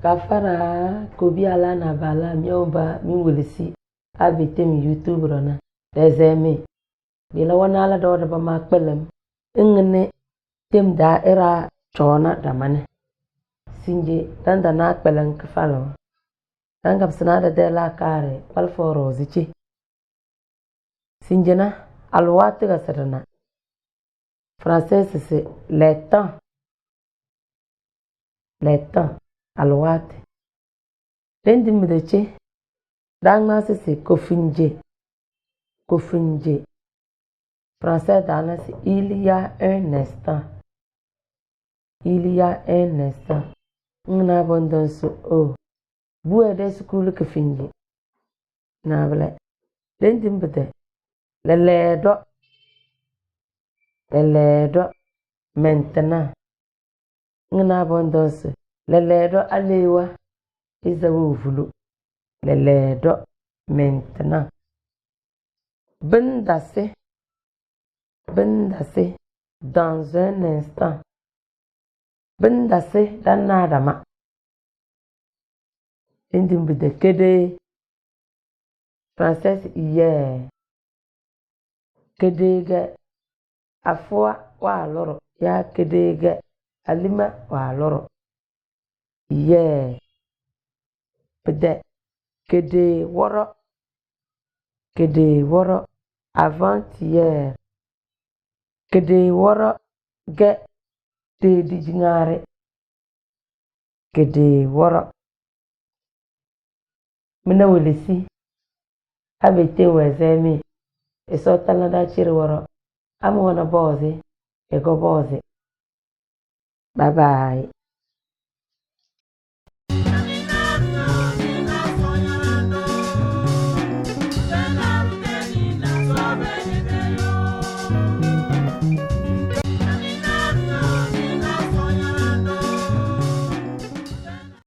Kafara kobi ala na bala miomba mingulisi abite mi YouTube rona dezeme bila wana ala do ba makpelem ingene tem da era chona damane sinje danda na kpelen kafalo dangam sanada de la kare palforo zichi sinjena alwate ga sadana français c'est le temps alwate dendi mideche dangma c'est kofinje français dana c'est il y a un instant ngna bondon so o bué de school kofinje na bele dendi mbede leledo maintenant ngna bondon so leledo alewa izawu vulu leledo maintenant bendase dans un instant bendase danadama indimbe de kede français hier kedege afwa wa loro ya kedege alima wa loro hier bede kede woro avant-hier kede woro ge de dijingare kede woro mina welesi abete wezemi esotala da chiri woro amona bozi ego bozi bye bye.